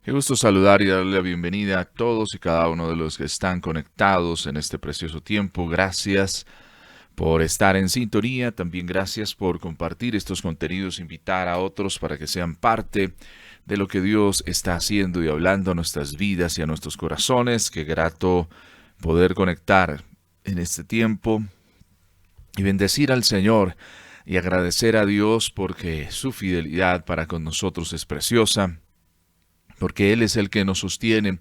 Qué gusto saludar y darle la bienvenida a todos y cada uno de los que están conectados en este precioso tiempo. Gracias por estar en sintonía. También gracias por compartir estos contenidos, invitar a otros para que sean parte de lo que Dios está haciendo y hablando a nuestras vidas y a nuestros corazones. Qué grato poder conectar en este tiempo y bendecir al Señor y agradecer a Dios porque su fidelidad para con nosotros es preciosa, porque Él es el que nos sostiene,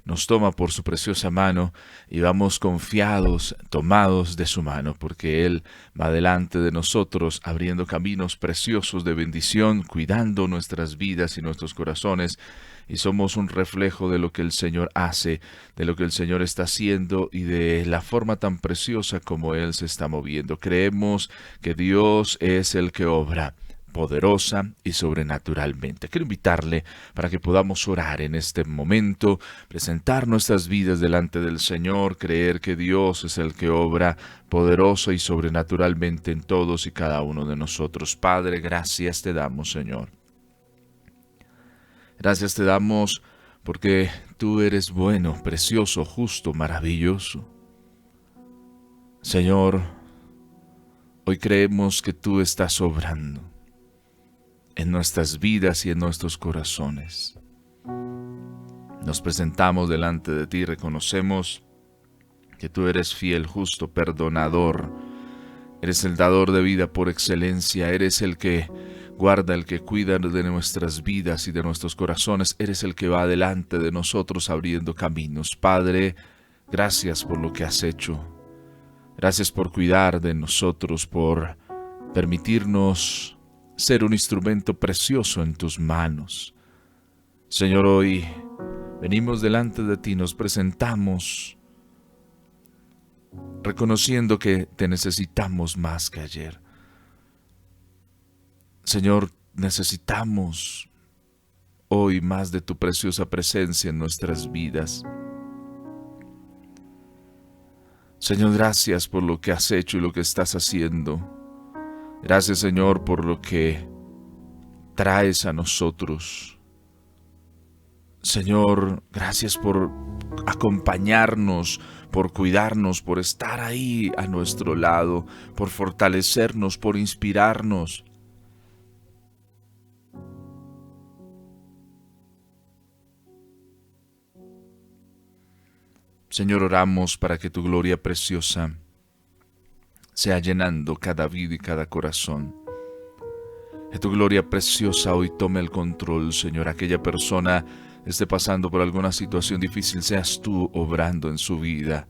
nos toma por su preciosa mano y vamos confiados, tomados de su mano, porque Él va delante de nosotros, abriendo caminos preciosos de bendición, cuidando nuestras vidas y nuestros corazones, y somos un reflejo de lo que el Señor hace, de lo que el Señor está haciendo y de la forma tan preciosa como Él se está moviendo. Creemos que Dios es el que obra poderosa y sobrenaturalmente. Quiero invitarle para que podamos orar en este momento, presentar nuestras vidas delante del Señor, creer que Dios es el que obra poderoso y sobrenaturalmente en todos y cada uno de nosotros. Padre, gracias te damos, Señor. Gracias te damos porque tú eres bueno, precioso, justo, maravilloso. Señor, hoy creemos que tú estás obrando en nuestras vidas y en nuestros corazones. Nos presentamos delante de ti, reconocemos que tú eres fiel, justo, perdonador, eres el dador de vida por excelencia, eres el que guarda, el que cuida de nuestras vidas y de nuestros corazones, eres el que va delante de nosotros abriendo caminos. Padre, gracias por lo que has hecho, gracias por cuidar de nosotros, por permitirnos ser un instrumento precioso en tus manos. Señor, hoy venimos delante de ti, nos presentamos reconociendo que te necesitamos más que ayer. Señor, necesitamos hoy más de tu preciosa presencia en nuestras vidas. Señor, gracias por lo que has hecho y lo que estás haciendo. Gracias, Señor, por lo que traes a nosotros. Señor, gracias por acompañarnos, por cuidarnos, por estar ahí a nuestro lado, por fortalecernos, por inspirarnos. Señor, oramos para que tu gloria preciosa sea llenando cada vida y cada corazón. Que tu gloria preciosa hoy tome el control, Señor. Aquella persona esté pasando por alguna situación difícil, seas tú obrando en su vida.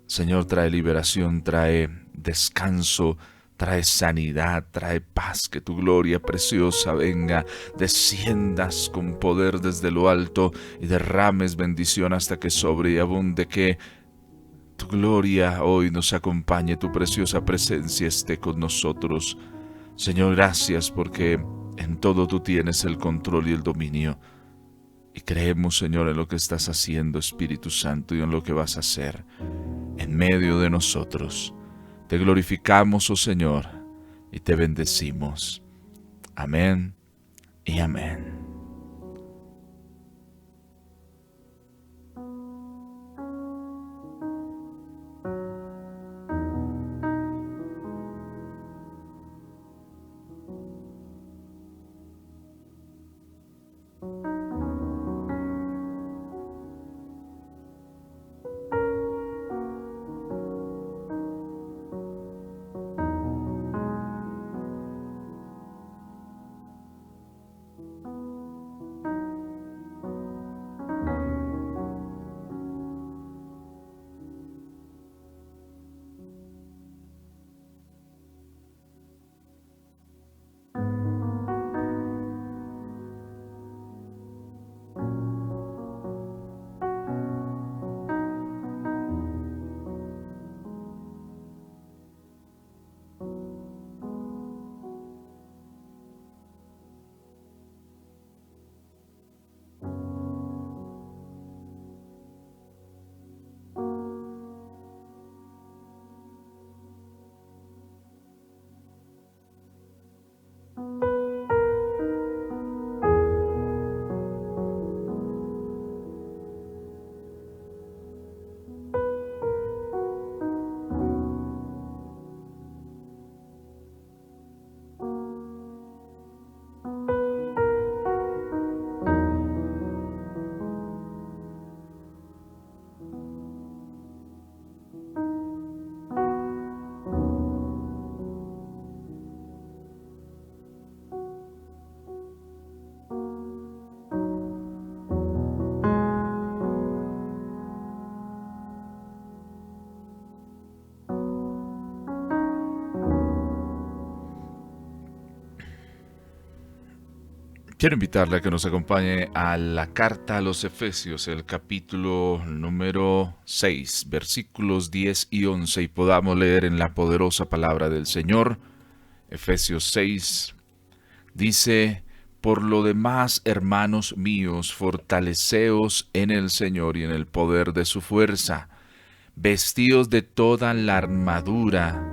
Señor, trae liberación, trae descanso, trae sanidad, trae paz, que tu gloria preciosa venga, desciendas con poder desde lo alto y derrames bendición hasta que sobre y abunde, que tu gloria hoy nos acompañe, tu preciosa presencia esté con nosotros. Señor, gracias porque en todo tú tienes el control y el dominio. Y creemos, Señor, en lo que estás haciendo, Espíritu Santo, y en lo que vas a hacer en medio de nosotros. Te glorificamos, oh Señor, y te bendecimos. Amén y amén. Quiero invitarle a que nos acompañe a la carta a los Efesios, el capítulo número 6, versículos 10 y 11, y podamos leer en la poderosa palabra del Señor. Efesios 6 dice: por lo demás, hermanos míos, fortaleceos en el Señor y en el poder de su fuerza, vestíos de toda la armadura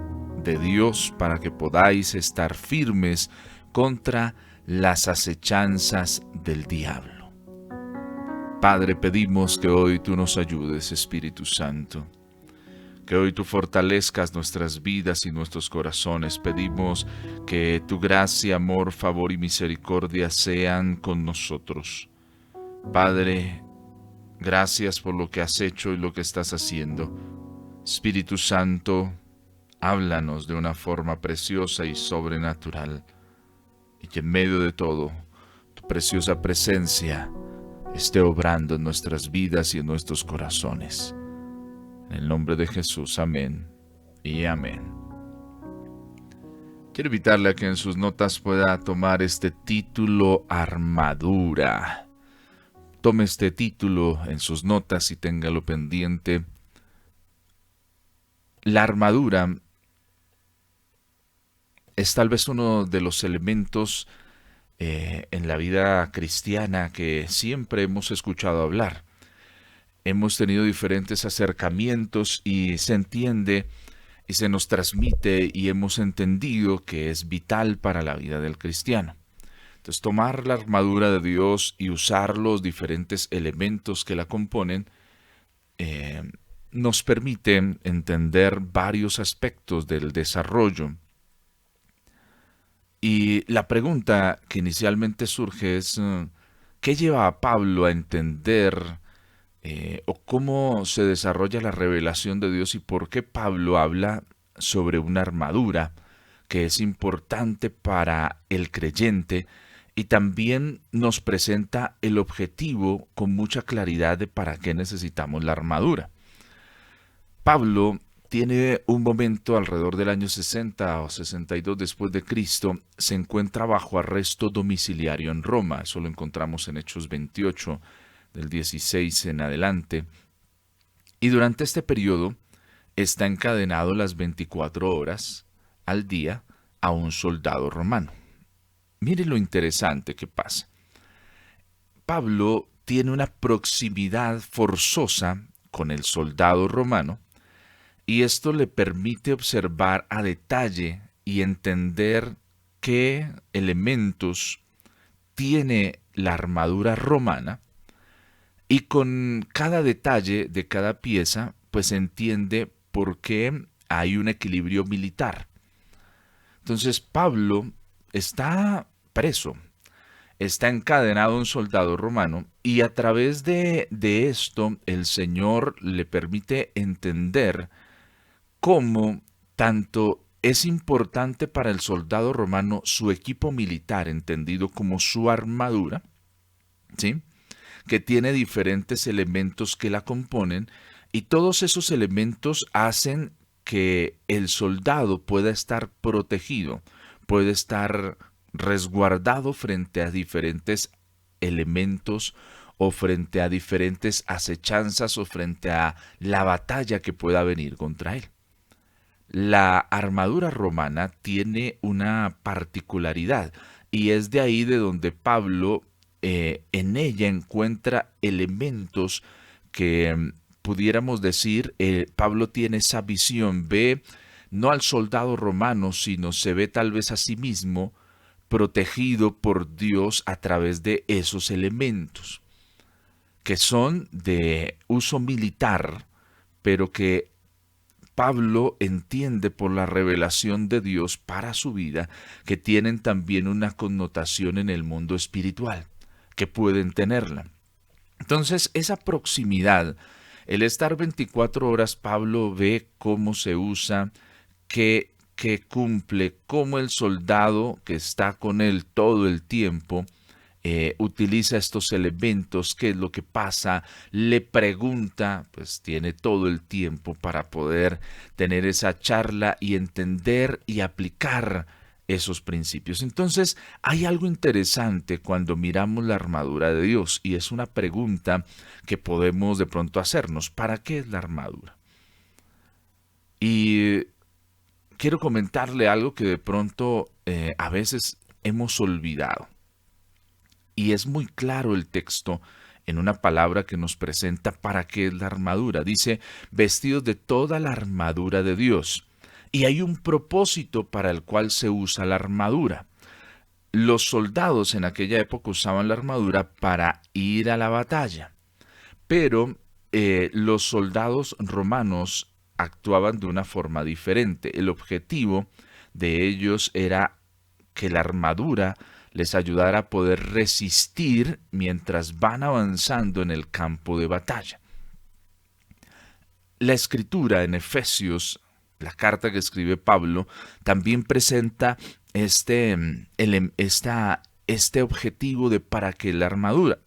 de Dios para que podáis estar firmes contra las acechanzas del diablo. Padre, pedimos que hoy tú nos ayudes, Espíritu Santo, que hoy tú fortalezcas nuestras vidas y nuestros corazones. Pedimos que tu gracia, amor, favor y misericordia sean con nosotros. Padre, gracias por lo que has hecho y lo que estás haciendo. Espíritu Santo, háblanos de una forma preciosa y sobrenatural, y que en medio de todo, tu preciosa presencia esté obrando en nuestras vidas y en nuestros corazones. En el nombre de Jesús, amén y amén. Quiero invitarle a que en sus notas pueda tomar este título, armadura. Tome este título en sus notas y téngalo pendiente. La armadura es tal vez uno de los elementos en la vida cristiana que siempre hemos escuchado hablar. Hemos tenido diferentes acercamientos y se entiende y se nos transmite y hemos entendido que es vital para la vida del cristiano. Entonces, tomar la armadura de Dios y usar los diferentes elementos que la componen nos permite entender varios aspectos del desarrollo. Y la pregunta que inicialmente surge es, ¿qué lleva a Pablo a entender o cómo se desarrolla la revelación de Dios y por qué Pablo habla sobre una armadura que es importante para el creyente y también nos presenta el objetivo con mucha claridad de para qué necesitamos la armadura? Pablo tiene un momento alrededor del año 60 o 62 después de Cristo, se encuentra bajo arresto domiciliario en Roma. Eso lo encontramos en Hechos 28, del 16 en adelante. Y durante este periodo está encadenado las 24 horas al día a un soldado romano. Mire lo interesante que pasa. Pablo tiene una proximidad forzosa con el soldado romano, y esto le permite observar a detalle y entender qué elementos tiene la armadura romana, y con cada detalle de cada pieza, pues entiende por qué hay un equilibrio militar. Entonces Pablo está preso, está encadenado un soldado romano, y a través de esto el Señor le permite entender cómo tanto es importante para el soldado romano su equipo militar, entendido como su armadura, ¿sí?, que tiene diferentes elementos que la componen, y todos esos elementos hacen que el soldado pueda estar protegido, puede estar resguardado frente a diferentes elementos o frente a diferentes acechanzas o frente a la batalla que pueda venir contra él. La armadura romana tiene una particularidad, y es de ahí de donde Pablo en ella encuentra elementos que pudiéramos decir, Pablo tiene esa visión, ve no al soldado romano, sino se ve tal vez a sí mismo protegido por Dios a través de esos elementos, que son de uso militar, pero que Pablo entiende por la revelación de Dios para su vida que tienen también una connotación en el mundo espiritual, que pueden tenerla. Entonces, esa proximidad, el estar 24 horas, Pablo ve cómo se usa, que cumple, cómo el soldado que está con él todo el tiempo utiliza estos elementos, qué es lo que pasa, le pregunta, pues tiene todo el tiempo para poder tener esa charla y entender y aplicar esos principios. Entonces, hay algo interesante cuando miramos la armadura de Dios y es una pregunta que podemos de pronto hacernos. ¿Para qué es la armadura? Y quiero comentarle algo que de pronto a veces hemos olvidado. Y es muy claro el texto en una palabra que nos presenta para qué es la armadura. Dice, vestidos de toda la armadura de Dios. Y hay un propósito para el cual se usa la armadura. Los soldados en aquella época usaban la armadura para ir a la batalla, pero los soldados romanos actuaban de una forma diferente. El objetivo de ellos era que la armadura les ayudara a poder resistir mientras van avanzando en el campo de batalla. La escritura en Efesios, la carta que escribe Pablo, también presenta este objetivo de para qué la armadura.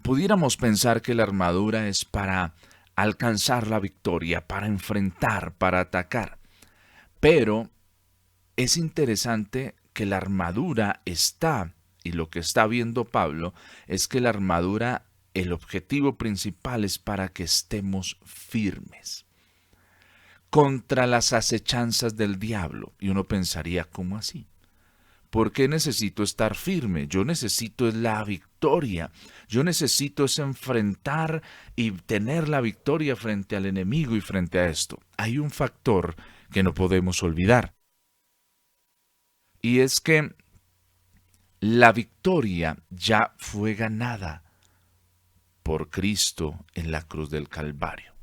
Pudiéramos pensar que la armadura es para alcanzar la victoria, para enfrentar, para atacar. Pero es interesante que la armadura está, y lo que está viendo Pablo, es que la armadura, el objetivo principal es para que estemos firmes contra las acechanzas del diablo. Y uno pensaría, ¿cómo así? ¿Por qué necesito estar firme? Yo necesito es la victoria. Yo necesito es enfrentar y tener la victoria frente al enemigo y frente a esto. Hay un factor que no podemos olvidar. Y es que la victoria ya fue ganada por Cristo en la cruz del Calvario.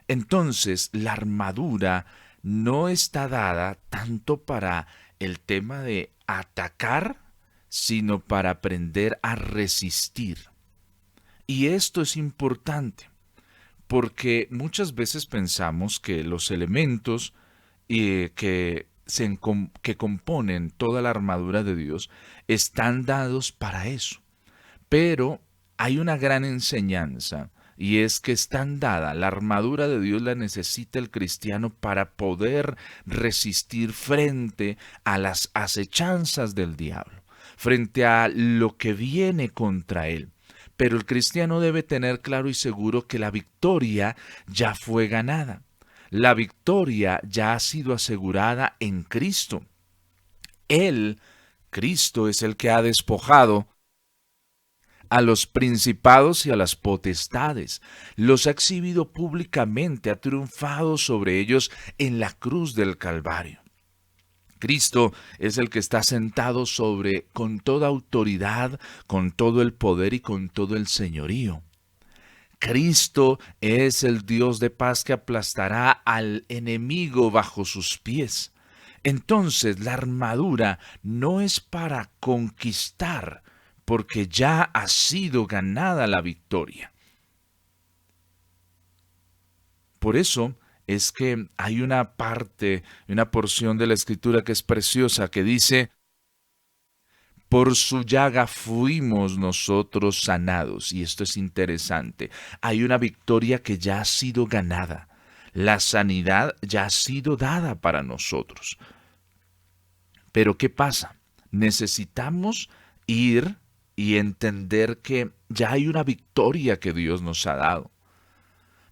Entonces, la armadura no está dada tanto para el tema de atacar, sino para aprender a resistir. Y esto es importante, porque muchas veces pensamos que los elementos que componen toda la armadura de Dios están dados para eso. Pero hay una gran enseñanza y es que están dada, la armadura de Dios la necesita el cristiano para poder resistir frente a las acechanzas del diablo, frente a lo que viene contra él. Pero el cristiano debe tener claro y seguro que la victoria ya fue ganada. La victoria ya ha sido asegurada en Cristo. Él, Cristo, es el que ha despojado a los principados y a las potestades. Los ha exhibido públicamente, ha triunfado sobre ellos en la cruz del Calvario. Cristo es el que está sentado sobre, con toda autoridad, con todo el poder y con todo el señorío. Cristo es el Dios de paz que aplastará al enemigo bajo sus pies. Entonces la armadura no es para conquistar, porque ya ha sido ganada la victoria. Por eso es que hay una parte, una porción de la Escritura que es preciosa, que dice, por su llaga fuimos nosotros sanados. Y esto es interesante. Hay una victoria que ya ha sido ganada. La sanidad ya ha sido dada para nosotros. Pero ¿qué pasa? Necesitamos ir y entender que ya hay una victoria que Dios nos ha dado.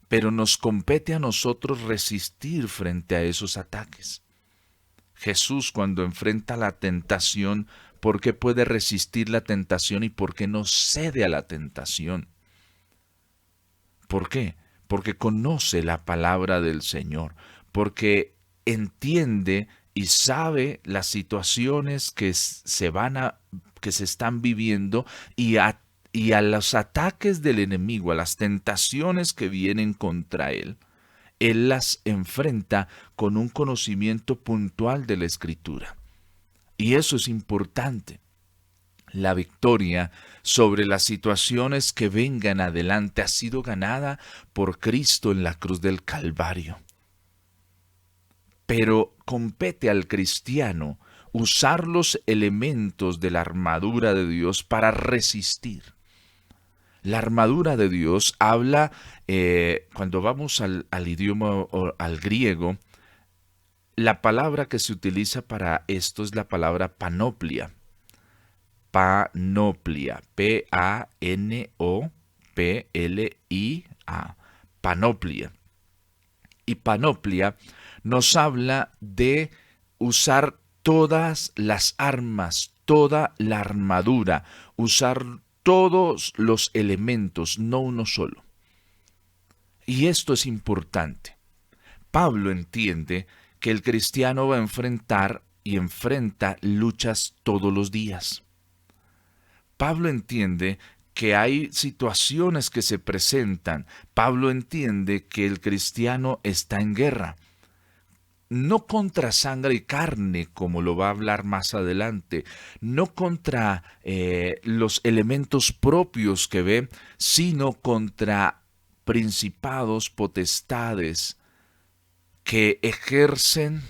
Pero nos compete a nosotros resistir frente a esos ataques. Jesús, cuando enfrenta la tentación, ¿por qué puede resistir la tentación y por qué no cede a la tentación? ¿Por qué? Porque conoce la palabra del Señor, porque entiende y sabe las situaciones que se están viviendo y a los ataques del enemigo, a las tentaciones que vienen contra él. Él las enfrenta con un conocimiento puntual de la Escritura. Y eso es importante. La victoria sobre las situaciones que vengan adelante ha sido ganada por Cristo en la cruz del Calvario. Pero compete al cristiano usar los elementos de la armadura de Dios para resistir. La armadura de Dios habla, cuando vamos al idioma o al griego, La palabra que se utiliza para esto es la palabra panoplia. Panoplia. Panoplia. Panoplia. Y panoplia nos habla de usar todas las armas, toda la armadura, usar todos los elementos, no uno solo. Y esto es importante. Pablo entiende que el cristiano va a enfrentar y enfrenta luchas todos los días. Pablo entiende que hay situaciones que se presentan. Pablo entiende que el cristiano está en guerra. No contra sangre y carne, como lo va a hablar más adelante, no contra los elementos propios que ve, sino contra principados, potestades que ejercen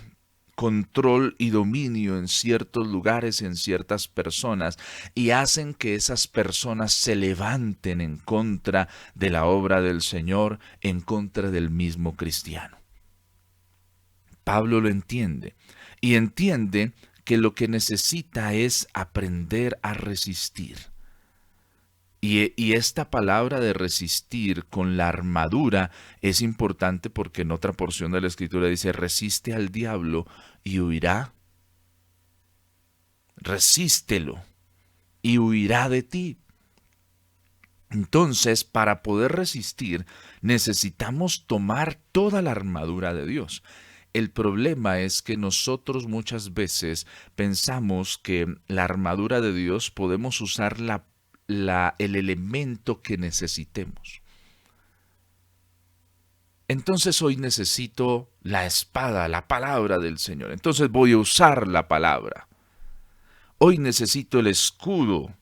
control y dominio en ciertos lugares, en ciertas personas, y hacen que esas personas se levanten en contra de la obra del Señor, en contra del mismo cristiano. Pablo lo entiende, y entiende que lo que necesita es aprender a resistir. Y esta palabra de resistir con la armadura es importante porque en otra porción de la Escritura dice, resiste al diablo y huirá. Resístelo y huirá de ti. Entonces, para poder resistir, necesitamos tomar toda la armadura de Dios. El problema es que nosotros muchas veces pensamos que la armadura de Dios podemos usar el elemento que necesitemos. Entonces hoy necesito la espada, la palabra del Señor. Entonces voy a usar la palabra. Hoy necesito el escudo.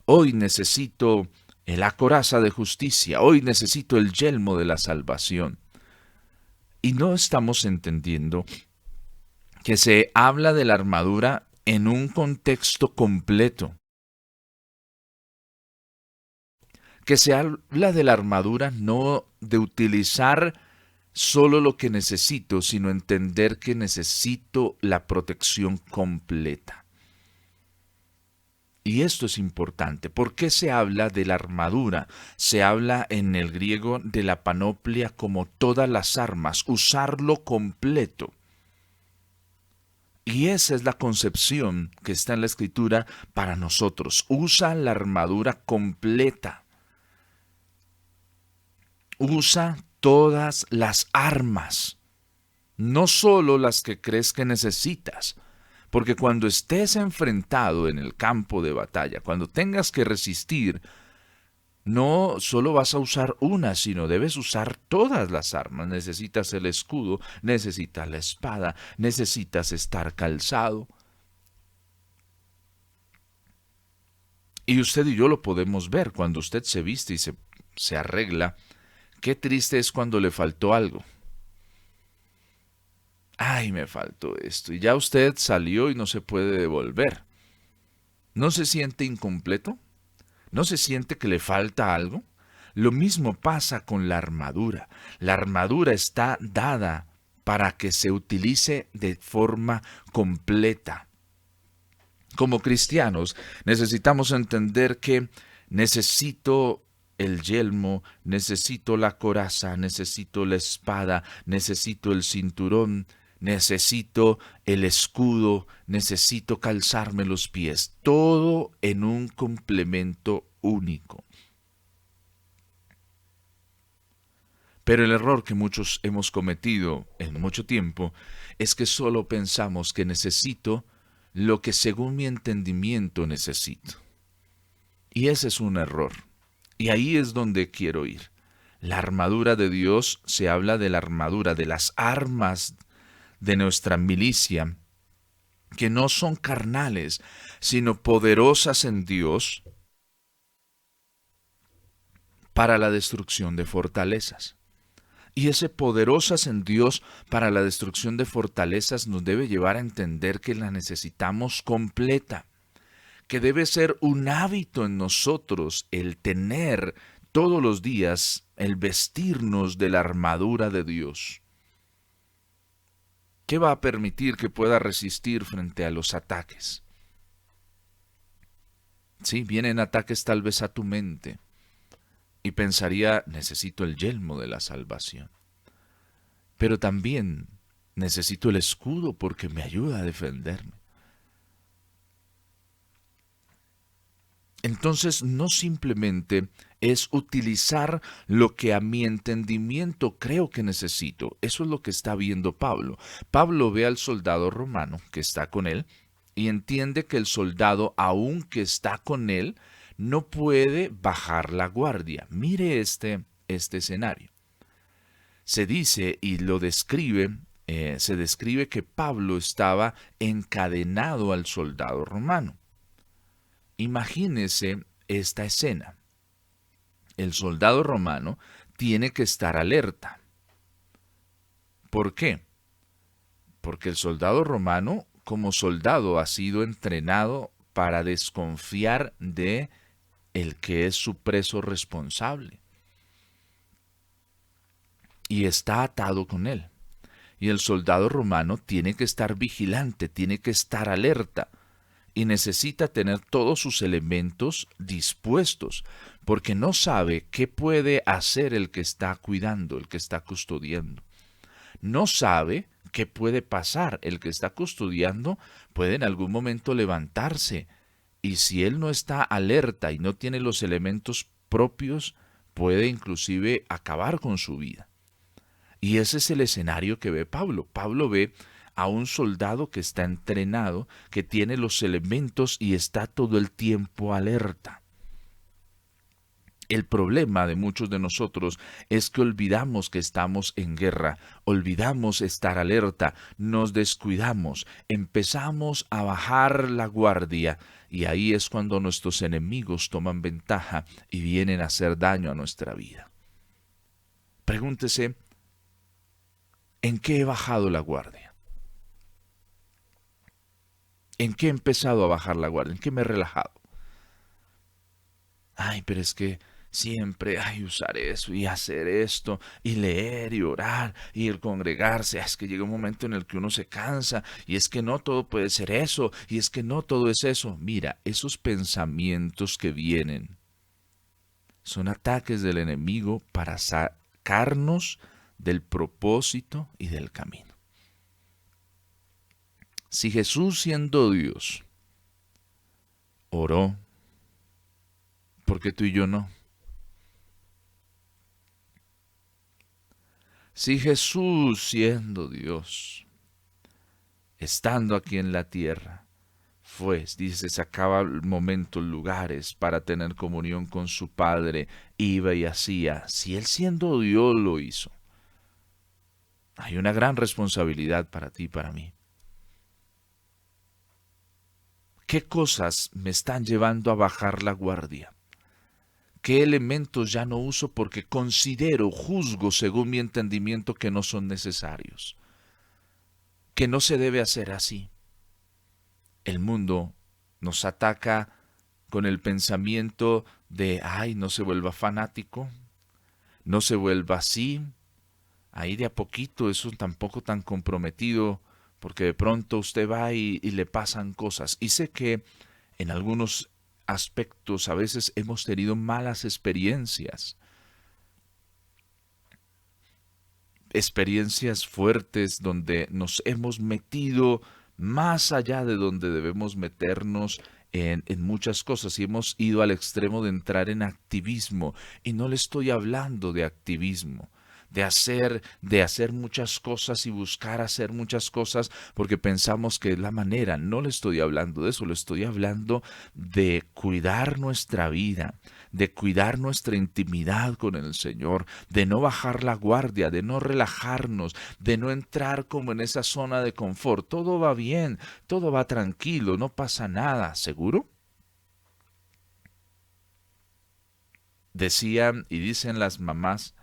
Hoy necesito la coraza de justicia. Hoy necesito el yelmo de la salvación. Y no estamos entendiendo que se habla de la armadura en un contexto completo. Que se habla de la armadura no de utilizar solo lo que necesito, sino entender que necesito la protección completa. Y esto es importante. ¿Por qué se habla de la armadura? Se habla en el griego de la panoplia como todas las armas, usarlo completo. Y esa es la concepción que está en la Escritura para nosotros. Usa la armadura completa. Usa todas las armas, no solo las que crees que necesitas, porque cuando estés enfrentado en el campo de batalla, cuando tengas que resistir, no solo vas a usar una, sino debes usar todas las armas. Necesitas el escudo, necesitas la espada, necesitas estar calzado. Y usted y yo lo podemos ver cuando usted se viste y se arregla. Qué triste es cuando le faltó algo. Ay, me faltó esto. Y ya usted salió y no se puede devolver. ¿No se siente incompleto? ¿No se siente que le falta algo? Lo mismo pasa con la armadura. La armadura está dada para que se utilice de forma completa. Como cristianos necesitamos entender que necesito el yelmo, necesito la coraza, necesito la espada, necesito el cinturón, necesito el escudo, necesito calzarme los pies, todo en un complemento único. Pero el error que muchos hemos cometido en mucho tiempo es que solo pensamos que necesito lo que según mi entendimiento necesito. Y ese es un error. Y ahí es donde quiero ir. La armadura de Dios, se habla de la armadura, de las armas de nuestra milicia, que no son carnales, sino poderosas en Dios para la destrucción de fortalezas. Y ese poderosas en Dios para la destrucción de fortalezas nos debe llevar a entender que la necesitamos completa, que debe ser un hábito en nosotros el tener todos los días el vestirnos de la armadura de Dios. ¿Qué va a permitir que pueda resistir frente a los ataques? Sí, vienen ataques tal vez a tu mente y pensaría, necesito el yelmo de la salvación. Pero también necesito el escudo porque me ayuda a defenderme. Entonces no simplemente es utilizar lo que a mi entendimiento creo que necesito. Eso es lo que está viendo Pablo. Pablo ve al soldado romano que está con él y entiende que el soldado, aunque está con él, no puede bajar la guardia. Mire este escenario. Se dice y lo describe, se describe que Pablo estaba encadenado al soldado romano. Imagínese esta escena. El soldado romano tiene que estar alerta. ¿Por qué? Porque el soldado romano, como soldado, ha sido entrenado para desconfiar de el que es su preso responsable. Y está atado con él. Y el soldado romano tiene que estar vigilante, tiene que estar alerta. Y necesita tener todos sus elementos dispuestos, porque no sabe qué puede hacer el que está cuidando, el que está custodiando. No sabe qué puede pasar. El que está custodiando puede en algún momento levantarse, y si él no está alerta y no tiene los elementos propios, puede inclusive acabar con su vida. Y ese es el escenario que ve Pablo. Pablo ve a un soldado que está entrenado, que tiene los elementos y está todo el tiempo alerta. El problema de muchos de nosotros es que olvidamos que estamos en guerra, olvidamos estar alerta, nos descuidamos, empezamos a bajar la guardia y ahí es cuando nuestros enemigos toman ventaja y vienen a hacer daño a nuestra vida. Pregúntese, ¿en qué he bajado la guardia? ¿En qué he empezado a bajar la guardia? ¿En qué me he relajado? Ay, pero es que siempre hay usar eso y hacer esto y leer y orar y el congregarse. Es que llega un momento en el que uno se cansa y es que no todo puede ser eso y es que no todo es eso. Mira, esos pensamientos que vienen son ataques del enemigo para sacarnos del propósito y del camino. Si Jesús, siendo Dios, oró, ¿por qué tú y yo no? Si Jesús, siendo Dios, estando aquí en la tierra, dice, sacaba momentos, lugares para tener comunión con su Padre, iba y hacía, si Él siendo Dios lo hizo, hay una gran responsabilidad para ti y para mí. ¿Qué cosas me están llevando a bajar la guardia? ¿Qué elementos ya no uso porque considero, juzgo según mi entendimiento que no son necesarios? Que no se debe hacer así. El mundo nos ataca con el pensamiento de, ay, no se vuelva fanático, no se vuelva así, ahí de a poquito, eso tampoco tan comprometido, porque de pronto usted va y le pasan cosas. Y sé que en algunos aspectos a veces hemos tenido malas experiencias, experiencias fuertes donde nos hemos metido más allá de donde debemos meternos en muchas cosas y hemos ido al extremo de entrar en activismo. Y no le estoy hablando de activismo, de hacer muchas cosas y buscar hacer muchas cosas porque pensamos que es la manera. No le estoy hablando de eso, le estoy hablando de cuidar nuestra vida, de cuidar nuestra intimidad con el Señor, de no bajar la guardia, de no relajarnos, de no entrar como en esa zona de confort. Todo va bien, todo va tranquilo, no pasa nada. ¿Seguro? Decían y dicen las mamás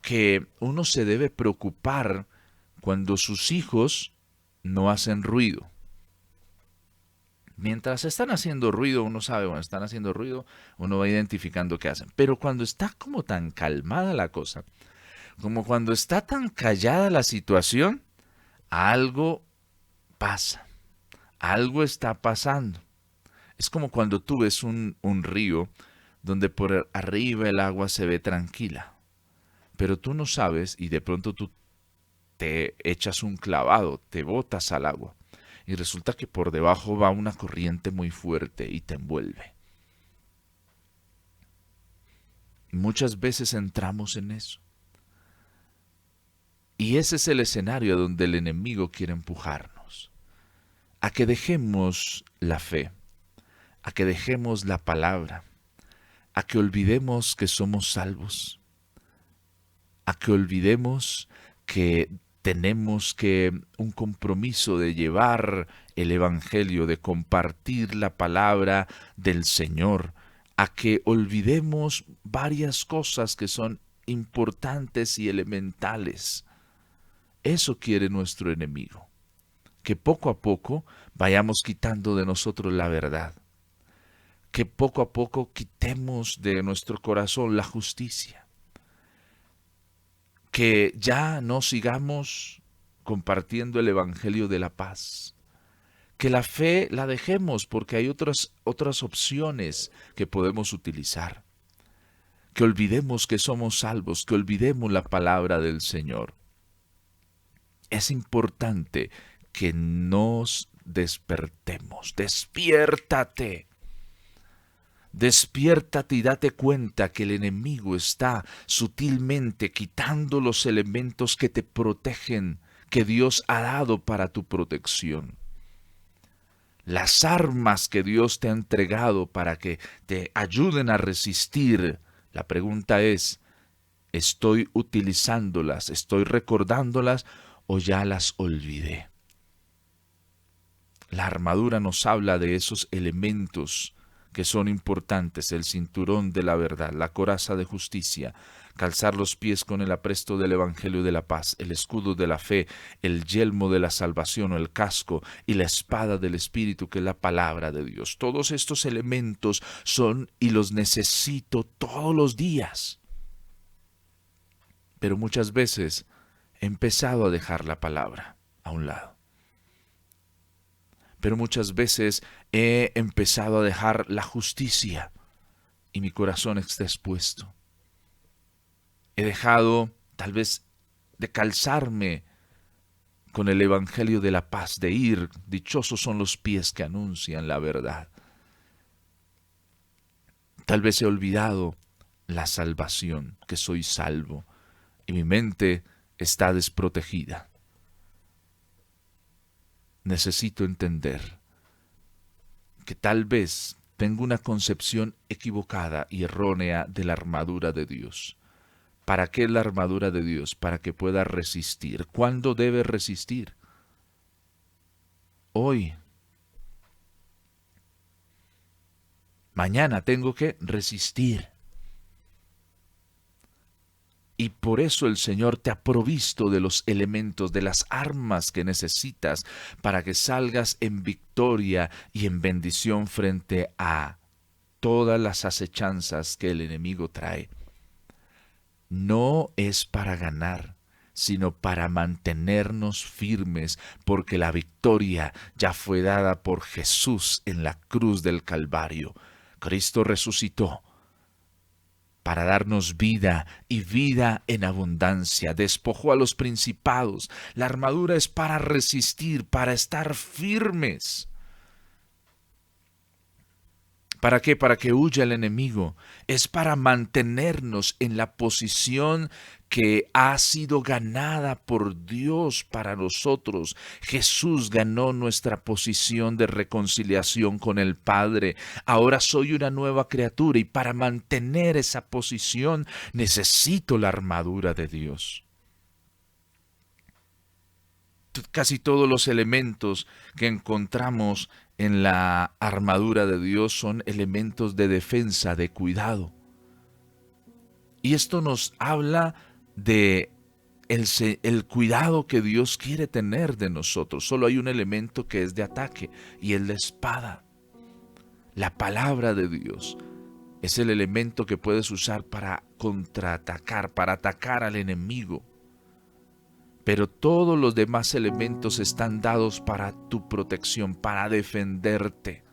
que uno se debe preocupar cuando sus hijos no hacen ruido. Mientras están haciendo ruido, uno sabe, cuando están haciendo ruido, uno va identificando qué hacen. Pero cuando está como tan calmada la cosa, Como cuando está tan callada la situación, algo pasa, algo está pasando. Es como cuando tú ves un río donde por arriba el agua se ve tranquila, pero tú no sabes y de pronto tú te echas un clavado, te botas al agua y resulta que por debajo va una corriente muy fuerte y te envuelve. Muchas veces entramos en eso. Y ese es el escenario donde el enemigo quiere empujarnos, a que dejemos la fe, a que dejemos la palabra, a que olvidemos que somos salvos, a que olvidemos que tenemos que un compromiso de llevar el Evangelio, de compartir la palabra del Señor, a que olvidemos varias cosas que son importantes y elementales. Eso quiere nuestro enemigo, que poco a poco vayamos quitando de nosotros la verdad, que poco a poco quitemos de nuestro corazón la justicia, que ya no sigamos compartiendo el Evangelio de la paz, que la fe la dejemos porque hay otras opciones que podemos utilizar, que olvidemos que somos salvos, que olvidemos la palabra del Señor. Es importante que nos despertemos. Despiértate. Despiértate y date cuenta que el enemigo está sutilmente quitando los elementos que te protegen, que Dios ha dado para tu protección. Las armas que Dios te ha entregado para que te ayuden a resistir. La pregunta es, ¿estoy utilizándolas? ¿Estoy recordándolas o ya las olvidé? La armadura nos habla de esos elementos que son importantes: el cinturón de la verdad, la coraza de justicia, calzar los pies con el apresto del Evangelio de la paz, el escudo de la fe, el yelmo de la salvación o el casco y la espada del Espíritu, que es la palabra de Dios. Todos estos elementos son y los necesito todos los días. Pero muchas veces he empezado a dejar la palabra a un lado. Pero muchas veces he empezado a dejar la justicia y mi corazón está expuesto. He dejado tal vez de calzarme con el Evangelio de la paz, de ir. Dichosos son los pies que anuncian la verdad. Tal vez he olvidado la salvación, que soy salvo, y mi mente está desprotegida. Necesito entender que tal vez tengo una concepción equivocada y errónea de la armadura de Dios. ¿Para qué la armadura de Dios? Para que pueda resistir. ¿Cuándo debe resistir? Hoy. Mañana tengo que resistir. Y por eso el Señor te ha provisto de los elementos, de las armas que necesitas para que salgas en victoria y en bendición frente a todas las acechanzas que el enemigo trae. No es para ganar, sino para mantenernos firmes, porque la victoria ya fue dada por Jesús en la cruz del Calvario. Cristo resucitó para darnos vida y vida en abundancia. Despojó a los principados. La armadura es para resistir, para estar firmes. ¿Para qué? Para que huya el enemigo. Es para mantenernos en la posición que ha sido ganada por Dios para nosotros. Jesús ganó nuestra posición de reconciliación con el Padre. Ahora soy una nueva criatura y para mantener esa posición necesito la armadura de Dios. Casi todos los elementos que encontramos en la armadura de Dios son elementos de defensa, de cuidado. Y esto nos habla de el cuidado que Dios quiere tener de nosotros. Solo hay un elemento que es de ataque y es la espada, la palabra de Dios. Es el elemento que puedes usar para contraatacar, para atacar al enemigo. Pero todos los demás elementos están dados para tu protección, para defenderte.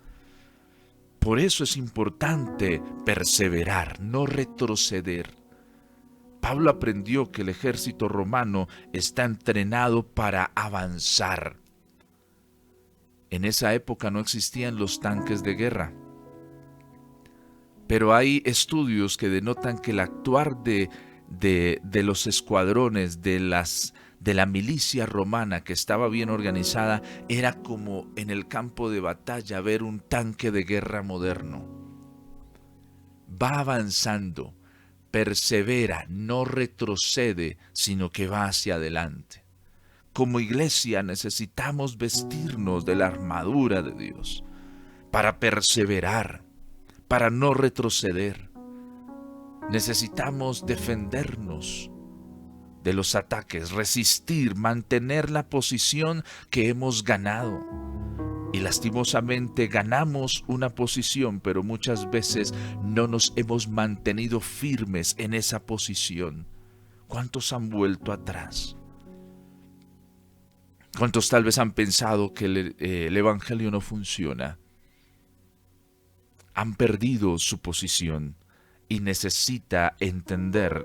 Por eso es importante perseverar, no retroceder. Pablo aprendió que el ejército romano está entrenado para avanzar. En esa época no existían los tanques de guerra. Pero hay estudios que denotan que el actuar de los escuadrones, de la milicia romana que estaba bien organizada, era como en el campo de batalla ver un tanque de guerra moderno. Va avanzando, persevera, no retrocede, sino que va hacia adelante. Como iglesia necesitamos vestirnos de la armadura de Dios para perseverar, para no retroceder. Necesitamos defendernos de los ataques, resistir, mantener la posición que hemos ganado. Y lastimosamente ganamos una posición, pero muchas veces no nos hemos mantenido firmes en esa posición. ¿Cuántos han vuelto atrás? ¿Cuántos tal vez han pensado que el evangelio no funciona? Han perdido su posición y necesitas entender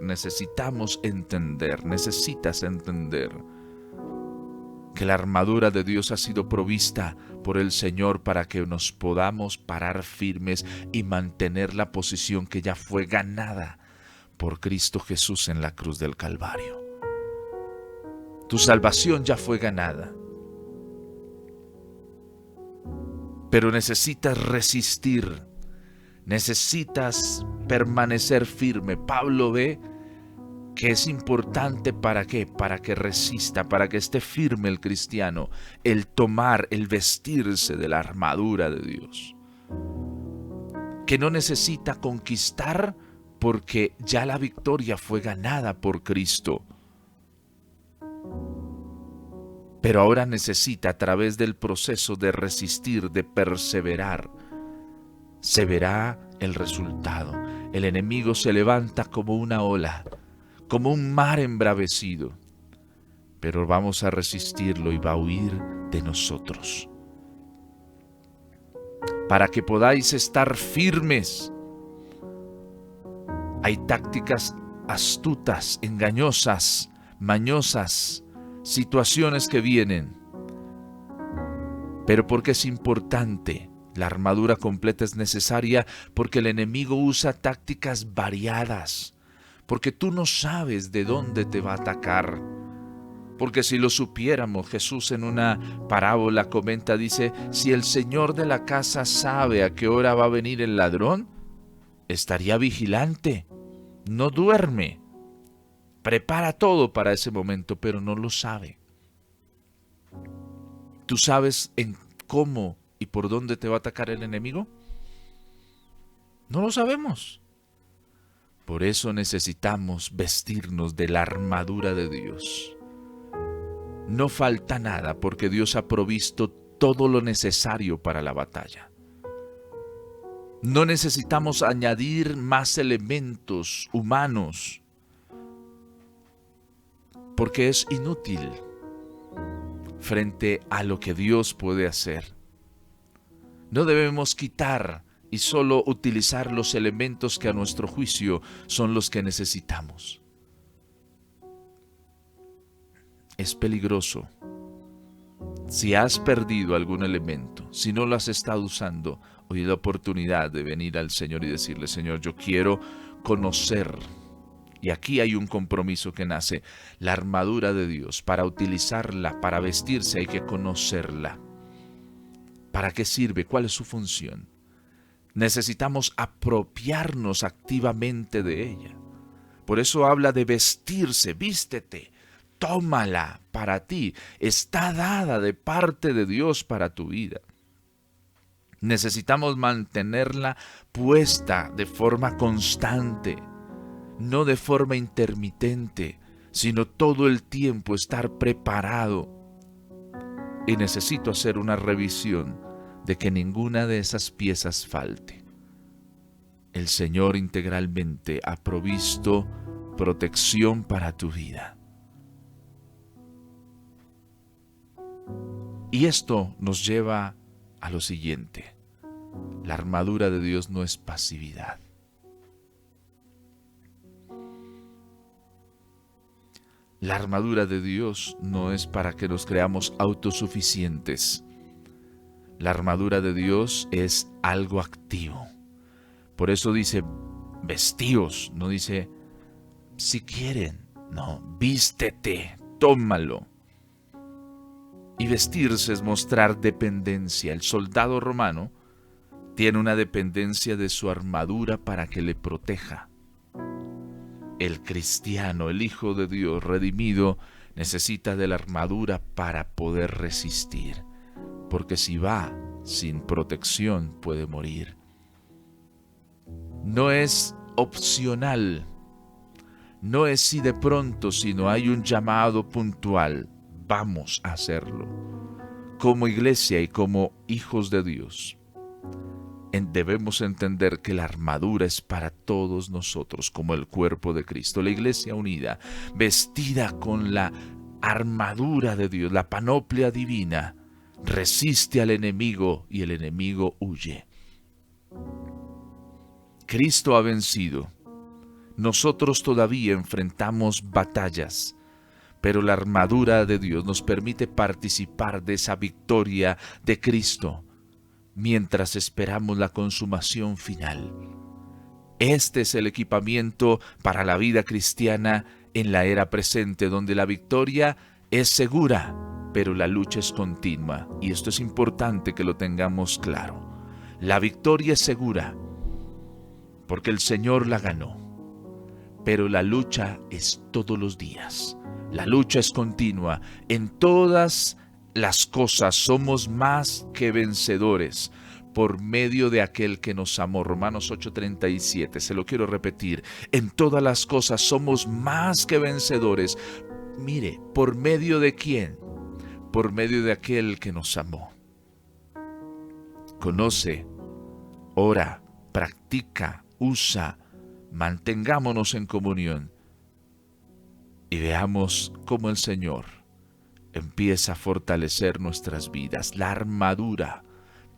que la armadura de Dios ha sido provista por el Señor para que nos podamos parar firmes y mantener la posición que ya fue ganada por Cristo Jesús en la cruz del Calvario. Tu salvación ya fue ganada, pero necesitas resistir. Necesitas permanecer firme. Pablo ve que es importante ¿para qué? Para que resista, para que esté firme el cristiano, el tomar, el vestirse de la armadura de Dios. Que no necesita conquistar porque ya la victoria fue ganada por Cristo. Pero ahora necesita a través del proceso de resistir, de perseverar, se verá el resultado. El enemigo se levanta como una ola, como un mar embravecido, pero vamos a resistirlo y va a huir de nosotros. Para que podáis estar firmes, hay tácticas astutas, engañosas, mañosas, situaciones que vienen. Pero porque es importante, la armadura completa es necesaria porque el enemigo usa tácticas variadas, porque tú no sabes de dónde te va a atacar. Porque si lo supiéramos, Jesús en una parábola comenta, dice, si el señor de la casa sabe a qué hora va a venir el ladrón, estaría vigilante, no duerme, prepara todo para ese momento, pero no lo sabe. ¿Tú sabes en cómo y por dónde te va a atacar el enemigo? No lo sabemos. Por eso necesitamos vestirnos de la armadura de Dios. No falta nada porque Dios ha provisto todo lo necesario para la batalla. No necesitamos añadir más elementos humanos porque es inútil frente a lo que Dios puede hacer. No debemos quitar y solo utilizar los elementos que a nuestro juicio son los que necesitamos. Es peligroso. Si has perdido algún elemento, si no lo has estado usando, hoy es la oportunidad de venir al Señor y decirle, Señor, yo quiero conocer. Y aquí hay un compromiso que nace, la armadura de Dios. Para utilizarla, para vestirse hay que conocerla. ¿Para qué sirve? ¿Cuál es su función? Necesitamos apropiarnos activamente de ella. Por eso habla de vestirse, vístete, tómala para ti. Está dada de parte de Dios para tu vida. Necesitamos mantenerla puesta de forma constante, no de forma intermitente, sino todo el tiempo estar preparado. Y necesito hacer una revisión de que ninguna de esas piezas falte. el Señor integralmente ha provisto protección para tu vida. Y esto nos lleva a lo siguiente: la armadura de Dios no es pasividad. La armadura de Dios no es para que nos creamos autosuficientes. La armadura de Dios es algo activo. Por eso dice vestíos, no dice si quieren, no, vístete, tómalo. Y vestirse es mostrar dependencia. El soldado romano tiene una dependencia de su armadura para que le proteja. El cristiano, el Hijo de Dios redimido, necesita de la armadura para poder resistir. Porque si va sin protección puede morir. No es opcional. No es si de pronto, sino hay un llamado puntual. Vamos a hacerlo. Como iglesia y como hijos de Dios, debemos entender que la armadura es para todos nosotros, como el cuerpo de Cristo. La iglesia unida, vestida con la armadura de Dios, la panoplia divina, resiste al enemigo y el enemigo huye. Cristo ha vencido. Nosotros todavía enfrentamos batallas, pero la armadura de Dios nos permite participar de esa victoria de Cristo mientras esperamos la consumación final. Este es el equipamiento para la vida cristiana en la era presente, donde la victoria es segura, pero la lucha es continua. Y esto es importante que lo tengamos claro. La victoria es segura, porque el Señor la ganó, pero la lucha es todos los días. La lucha es continua. En todas las cosas somos más que vencedores por medio de aquel que nos amó. Romanos 8:37, se lo quiero repetir. En todas las cosas somos más que vencedores. Mire, ¿por medio de quién? Por medio de aquel que nos amó. Conoce, ora, practica, usa, mantengámonos en comunión y veamos cómo el Señor empieza a fortalecer nuestras vidas. La armadura,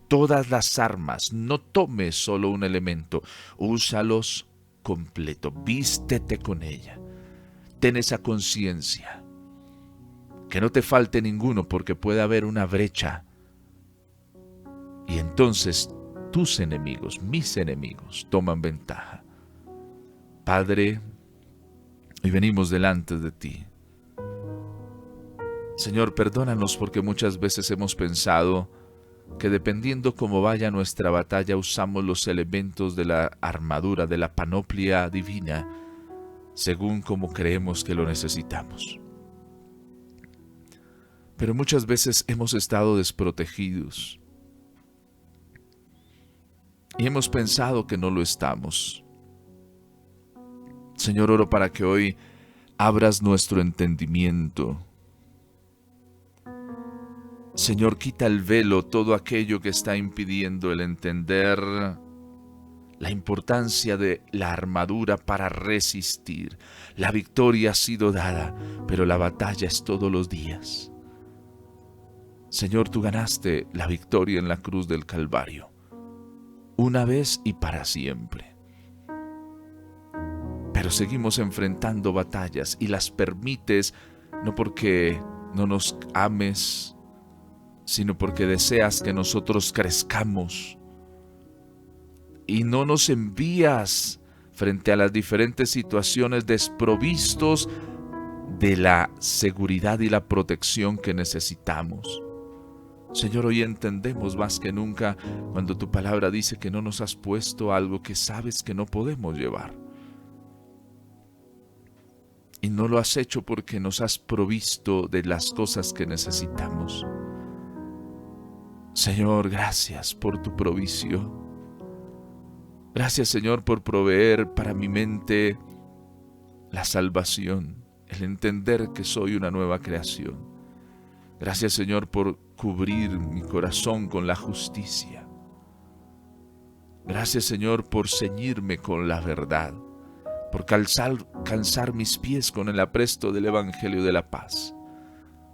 todas las armas, no tomes solo un elemento, úsalos completo, vístete con ella. Ten esa conciencia, que no te falte ninguno, porque puede haber una brecha y entonces tus enemigos, mis enemigos, toman ventaja. Padre, hoy venimos delante de ti. Señor, perdónanos porque muchas veces hemos pensado que dependiendo cómo vaya nuestra batalla, usamos los elementos de la armadura, de la panoplia divina, según como creemos que lo necesitamos. Pero muchas veces hemos estado desprotegidos y hemos pensado que no lo estamos. Señor, oro para que hoy abras nuestro entendimiento. Señor, quita el velo, todo aquello que está impidiendo el entender la importancia de la armadura para resistir. La victoria ha sido dada, pero la batalla es todos los días. Señor, tú ganaste la victoria en la cruz del Calvario, una vez y para siempre. Pero seguimos enfrentando batallas y las permites no porque no nos ames, sino porque deseas que nosotros crezcamos. Y no nos envías frente a las diferentes situaciones desprovistos de la seguridad y la protección que necesitamos. Señor, hoy entendemos más que nunca cuando tu palabra dice que no nos has puesto algo que sabes que no podemos llevar. Y no lo has hecho porque nos has provisto de las cosas que necesitamos. Señor, gracias por tu provisión. Gracias, Señor, por proveer para mi mente la salvación, el entender que soy una nueva creación. Gracias, Señor, por cubrir mi corazón con la justicia. Gracias, Señor, por ceñirme con la verdad, por calzar mis pies con el apresto del Evangelio de la paz,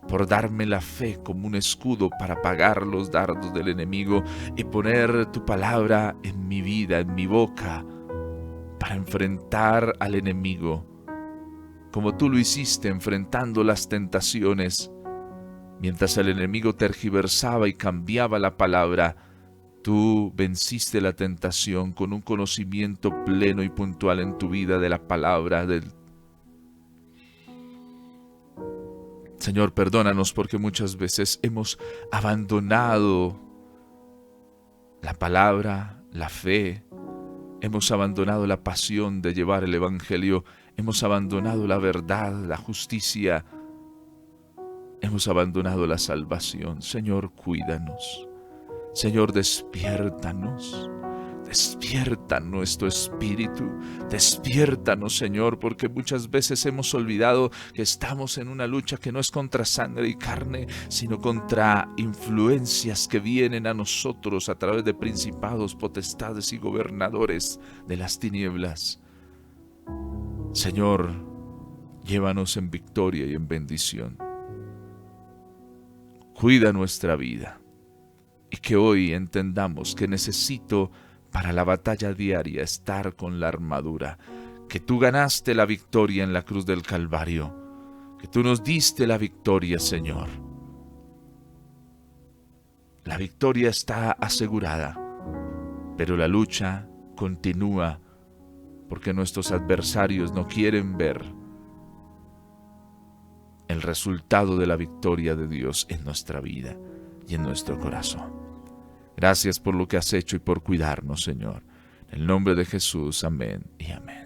por darme la fe como un escudo para apagar los dardos del enemigo y poner tu palabra en mi vida, en mi boca, para enfrentar al enemigo, como tú lo hiciste enfrentando las tentaciones. Mientras el enemigo tergiversaba y cambiaba la palabra, tú venciste la tentación con un conocimiento pleno y puntual en tu vida de la palabra del Señor. Perdónanos porque muchas veces hemos abandonado la palabra, la fe, hemos abandonado la pasión de llevar el Evangelio, hemos abandonado la verdad, la justicia, hemos abandonado la salvación. Señor, cuídanos. Señor, despiértanos. Despierta nuestro espíritu, despiértanos, Señor, porque muchas veces hemos olvidado que estamos en una lucha que no es contra sangre y carne, sino contra influencias que vienen a nosotros a través de principados, potestades y gobernadores de las tinieblas. Señor, llévanos en victoria y en bendición. Cuida nuestra vida y que hoy entendamos que necesito para la batalla diaria estar con la armadura, que tú ganaste la victoria en la cruz del Calvario, que tú nos diste la victoria, Señor. La victoria está asegurada, pero la lucha continúa porque nuestros adversarios no quieren ver el resultado de la victoria de Dios en nuestra vida y en nuestro corazón. Gracias por lo que has hecho y por cuidarnos, Señor. En el nombre de Jesús, amén y amén.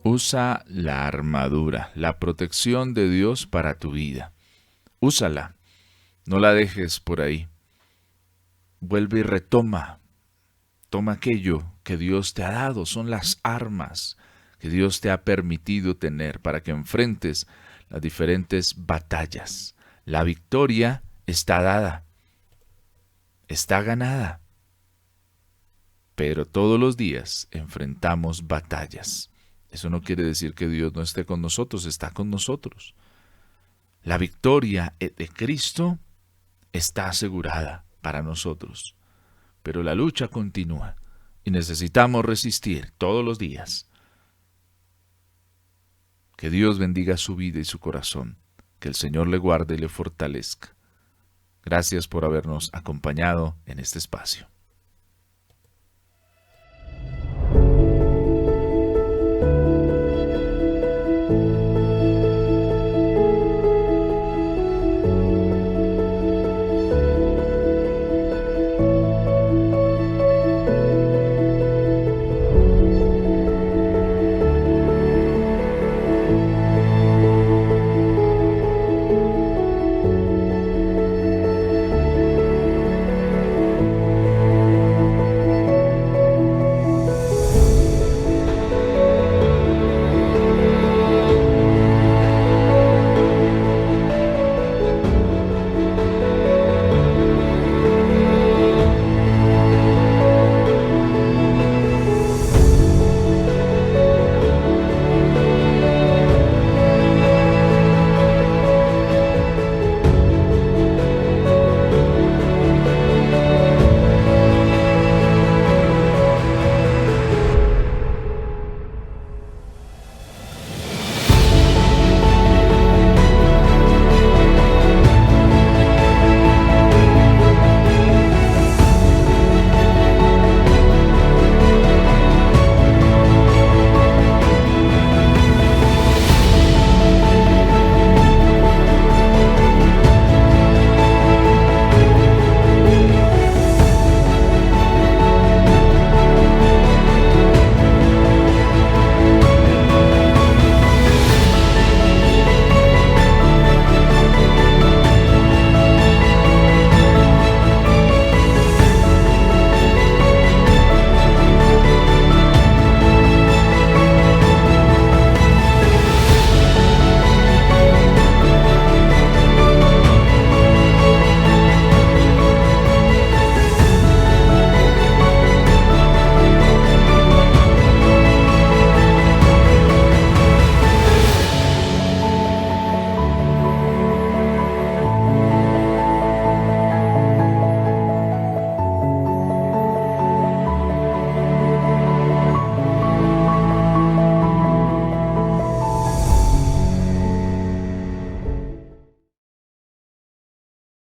Usa la armadura, la protección de Dios para tu vida. Úsala, no la dejes por ahí. Vuelve y retoma. Toma aquello que Dios te ha dado, son las armas que Dios te ha permitido tener para que enfrentes las diferentes batallas. La victoria está dada, está ganada, pero todos los días enfrentamos batallas. Eso no quiere decir que Dios no esté con nosotros, está con nosotros. La victoria de Cristo está asegurada para nosotros, pero la lucha continúa y necesitamos resistir todos los días. Que Dios bendiga su vida y su corazón, que el Señor le guarde y le fortalezca. Gracias por habernos acompañado en este espacio.